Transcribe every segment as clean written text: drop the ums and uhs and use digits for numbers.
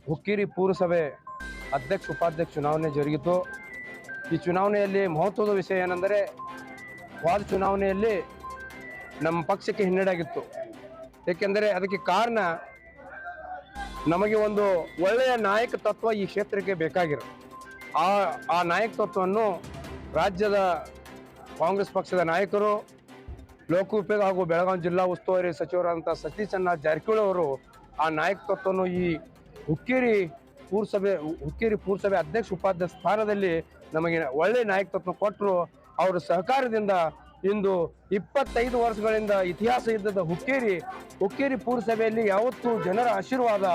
ಹುಕ್ಕೇರಿ ಪುರಸಭೆ ಅಧ್ಯಕ್ಷ ಉಪಾಧ್ಯಕ್ಷ ಚುನಾವಣೆ ಜರುಗಿತು. ಈ ಚುನಾವಣೆಯಲ್ಲಿ ಮಹತ್ವದ ವಿಷಯ ಏನೆಂದರೆ ಹೋದ ಚುನಾವಣೆಯಲ್ಲಿ ನಮ್ಮ ಪಕ್ಷಕ್ಕೆ ಹಿನ್ನಡೆ ಆಗಿತ್ತು. ಏಕೆಂದರೆ ಅದಕ್ಕೆ ಕಾರಣ ನಮಗೆ ಒಂದು ಒಳ್ಳೆಯ ನಾಯಕ ತತ್ವ ಈ ಕ್ಷೇತ್ರಕ್ಕೆ ಬೇಕಾಗಿರೋ ಆ ನಾಯಕತ್ವವನ್ನು ರಾಜ್ಯದ ಕಾಂಗ್ರೆಸ್ ಪಕ್ಷದ ನಾಯಕರು, ಲೋಕೋಪಯೋಗ ಹಾಗೂ ಬೆಳಗಾವಿ ಜಿಲ್ಲಾ ಉಸ್ತುವಾರಿ ಸಚಿವರಾದಂಥ ಸತೀಶ್ ಅಣ್ಣ ಜಾರಕಿಹೊಳಿ ಅವರು ಆ ನಾಯಕತ್ವವನ್ನು ಈ ಹುಕ್ಕೇರಿ ಪುರಸಭೆ ಅಧ್ಯಕ್ಷ ಉಪಾಧ್ಯಕ್ಷ ಸ್ಥಾನದಲ್ಲಿ ನಮಗೆ ಒಳ್ಳೆಯ ನಾಯಕತ್ವ ಕೊಟ್ಟರು. ಅವರ ಸಹಕಾರದಿಂದ ಇಂದು 25 ವರ್ಷಗಳಿಂದ ಇತಿಹಾಸ ಇದ್ದದ ಹುಕ್ಕೇರಿ ಪುರಸಭೆಯಲ್ಲಿ ಯಾವತ್ತೂ ಜನರ ಆಶೀರ್ವಾದ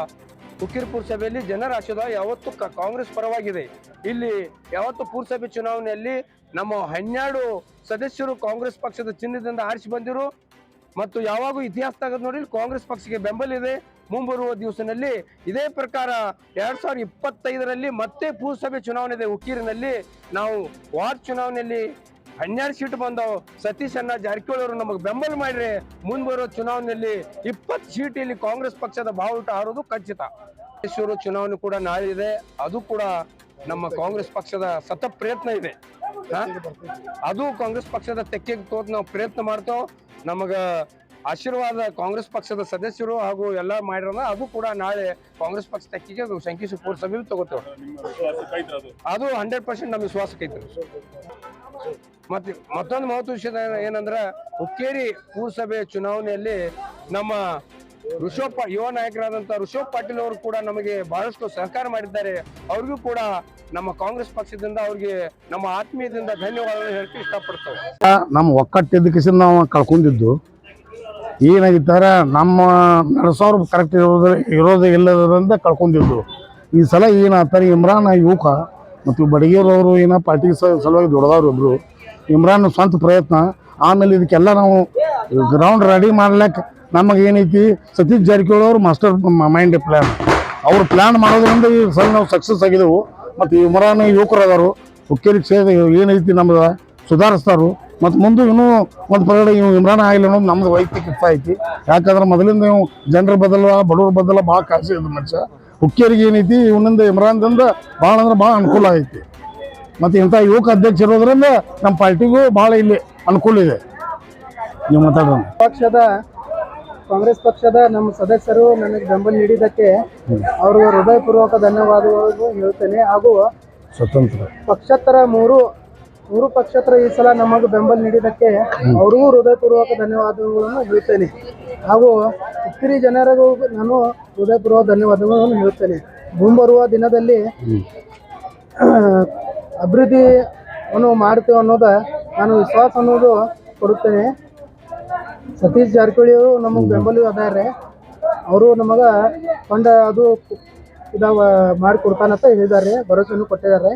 ಯಾವತ್ತೂ ಕಾಂಗ್ರೆಸ್ ಪರವಾಗಿದೆ. ಇಲ್ಲಿ ಯಾವತ್ತು ಪುರಸಭೆ ಚುನಾವಣೆಯಲ್ಲಿ ನಮ್ಮ 12 ಸದಸ್ಯರು ಕಾಂಗ್ರೆಸ್ ಪಕ್ಷದ ಚಿಹ್ನದಿಂದ ಆರಿಸಿ ಬಂದಿರು ಮತ್ತು ಯಾವಾಗೂ ಇತಿಹಾಸದಾಗ ನೋಡಿ ಕಾಂಗ್ರೆಸ್ ಪಕ್ಷಕ್ಕೆ ಬೆಂಬಲ ಇದೆ. ಮುಂಬರುವ ದಿವಸದಲ್ಲಿ ಇದೇ ಪ್ರಕಾರ 2025ರಲ್ಲಿ ಮತ್ತೆ ಪುರಸಭೆ ಚುನಾವಣೆ ಇದೆ. ಹುಕ್ಕೇರಿನಲ್ಲಿ ನಾವು ವಾರ್ಡ್ ಚುನಾವಣೆಯಲ್ಲಿ 12 ಸೀಟ್ ಬಂದವು. ಸತೀಶ್ ಅಣ್ಣ ಜಾರಕಿಹೊಳಿ ಅವರು ನಮಗೆ ಬೆಂಬಲ ಮಾಡ್ರೆ ಮುಂಬರುವ ಚುನಾವಣೆಯಲ್ಲಿ 20 ಸೀಟಲ್ಲಿ ಕಾಂಗ್ರೆಸ್ ಪಕ್ಷದ ಬಾವುಟ ಹಾರೋದು ಖಚಿತ. ಚುನಾವಣೆ ಕೂಡ ನಾಳೆ ಇದೆ. ಅದು ಕೂಡ ನಮ್ಮ ಕಾಂಗ್ರೆಸ್ ಪಕ್ಷದ ಸತತ ಪ್ರಯತ್ನ ಇದೆ. ಅದು ಕಾಂಗ್ರೆಸ್ ಪಕ್ಷದ ತೆಕ್ಕೆಗೆ ತೋತ್ ನಾವು ಪ್ರಯತ್ನ ಮಾಡ್ತೇವೆ. ನಮಗ ಆಶೀರ್ವಾದ ಕಾಂಗ್ರೆಸ್ ಪಕ್ಷದ ಸದಸ್ಯರು ಹಾಗೂ ಎಲ್ಲ ಮಾಡಿರೋದ ಅದು ಕೂಡ ನಾಳೆ ಕಾಂಗ್ರೆಸ್ ಪಕ್ಷ ತೆಕ್ಕಿಗೆ ಶಂಕಿಸಿ ಪುರಸಭೆ ತಗೋತೇವೆ. ಅದು 100% ನಮ್ಮ ವಿಶ್ವಾಸಕ್ಕೈತಿ. ಮತ್ತೆ ಮತ್ತೊಂದು ಮಹತ್ವ ವಿಷಯ ಏನಂದ್ರೆ ಹುಕ್ಕೇರಿ ಪುರಸಭೆ ಚುನಾವಣೆಯಲ್ಲಿ ನಮ್ಮ ಯುವ ನಾಯಕರಾದಂಥ ಋಷಭ್ ಪಾಟೀಲ್ ಅವರು ಕೂಡ ನಮಗೆ ಬಹಳಷ್ಟು ಸಹಕಾರ ಮಾಡಿದ್ದಾರೆ. ಅವ್ರಿಗೂ ಕೂಡ ನಮ್ಮ ಕಾಂಗ್ರೆಸ್ ಪಕ್ಷದಿಂದ ಅವ್ರಿಗೆ ನಮ್ಮ ಆತ್ಮೀಯದಿಂದ ಧನ್ಯವಾದಗಳು ಹೇಳಕ್ಕೆ ಇಷ್ಟಪಡ್ತೇವೆ. ನಮ್ಮ ಒಕ್ಕಟ್ಟಿದ್ದಕ್ಕೆ ನಾವು ಕಳ್ಕೊಂಡಿದ್ದು ಏನಾಗಿದ್ದಾರೆ, ನಮ್ಮ ನಡೆಸೋರು ಕರೆಕ್ಟ್ ಇರೋದು ಇಲ್ಲದ್ರಿಂದ ಕಳ್ಕೊಂಡಿದ್ದು. ಈ ಸಲ ಏನಾಗ್ತಾರೆ, ಇಮ್ರಾನ್ ಯುವಕ ಮತ್ತು ಬಡಗೇರವರು ಏನೋ ಪಾರ್ಟಿ ಸಲುವಾಗಿ ದೊಡ್ಡದವ್ರು ಇಬ್ಬರು. ಇಮ್ರಾನ್ ಸ್ವಂತ ಪ್ರಯತ್ನ, ಆಮೇಲೆ ಇದಕ್ಕೆಲ್ಲ ನಾವು ಗ್ರೌಂಡ್ ರೆಡಿ ಮಾಡ್ಲಿಕ್ಕೆ ನಮಗೆ ಏನೈತಿ ಸತೀಶ್ ಜಾರಕಿಹೊಳಿ ಅವರು ಮಾಸ್ಟರ್ ಮೈಂಡ್ ಪ್ಲ್ಯಾನ್, ಅವ್ರು ಪ್ಲ್ಯಾನ್ ಮಾಡೋದ್ರಿಂದ ಈ ಸಲ ನಾವು ಸಕ್ಸಸ್ ಆಗಿದ್ದೆವು. ಮತ್ತು ಇಮ್ರಾನ್ ಯುವಕರು ಅದಾರು, ಹುಕ್ಕೇರಿ ಕ್ಷೇತ್ರ ಏನೈತಿ ನಮ್ದು ಸುಧಾರಿಸ್ತಾರು. ಮತ್ತು ಮುಂದೆ ಇನ್ನೂ ಒಂದು ಪರಗಡೆ ಇಮ್ರಾನ್ ಆಗಿಲ್ಲ ಅನ್ನೋದು ನಮ್ದು ವೈಯಕ್ತಿಕ ಇಷ್ಟ ಐತಿ. ಯಾಕಂದ್ರೆ ಮೊದಲಿಂದ ನೀವು ಜನರ ಬದಲ ಬಡವ್ರ ಬದಲ ಭಾಳ ಕಾಳಜಿ ಇದ್ದು ಮನುಷ್ಯ. ಹುಕ್ಕೇರಿಗೆ ಏನೈತಿ ಇವನಿಂದ ಇಮ್ರಾನ್ದಿಂದ ಭಾಳ ಅಂದ್ರೆ ಭಾಳ ಅನುಕೂಲ ಐತಿ. ಮತ್ತು ಇಂಥ ಯುವಕ ಅಧ್ಯಕ್ಷ ಇರೋದ್ರಿಂದ ನಮ್ಮ ಪಾರ್ಟಿಗೂ ಭಾಳ ಇಲ್ಲಿ ಅನುಕೂಲ ಇದೆ. ನೀವು ಮಾತಾಡೋಣ. ಕಾಂಗ್ರೆಸ್ ಪಕ್ಷದ ನಮ್ಮ ಸದಸ್ಯರು ನನಗೆ ಬೆಂಬಲ ನೀಡಿದ್ದಕ್ಕೆ ಅವ್ರಿಗೆ ಹೃದಯಪೂರ್ವಕ ಧನ್ಯವಾದಗಳು ಹೇಳ್ತೇನೆ. ಹಾಗೂ ಸ್ವತಂತ್ರ ಪಕ್ಷೇತರ ಮೂರು ಪಕ್ಷೇತರ ಈ ಸಲ ನಮಗೆ ಬೆಂಬಲ ನೀಡಿದ್ದಕ್ಕೆ ಅವ್ರಿಗೂ ಹೃದಯಪೂರ್ವಕ ಧನ್ಯವಾದಗಳನ್ನು ಹೇಳ್ತೇನೆ. ಹಾಗೂ ಹುಕ್ಕೇರಿ ಜನರಿಗೂ ನಾನು ಹೃದಯಪೂರ್ವಕ ಧನ್ಯವಾದಗಳನ್ನು ಹೇಳ್ತೇನೆ. ಮುಂಬರುವ ದಿನದಲ್ಲಿ ಅಭಿವೃದ್ಧಿಯನ್ನು ಮಾಡ್ತೇವೆ ಅನ್ನೋದು ನಾನು ವಿಶ್ವಾಸ ಅನ್ನೋದು ಕೊಡುತ್ತೇನೆ. ಸತೀಶ್ ಜಾರಕಿಹೊಳಿ ಅವರು ನಮಗೆ ಬೆಂಬಲ ಅದಾರೆ. ಅವರು ನಮಗೆ ಫಂಡ್ ಅದು ಮಾಡಿಕೊಡ್ತಾನಂತ ಹೇಳಿದ್ದಾರೆ, ಭರವಸೆಯನ್ನು ಕೊಟ್ಟಿದ್ದಾರೆ.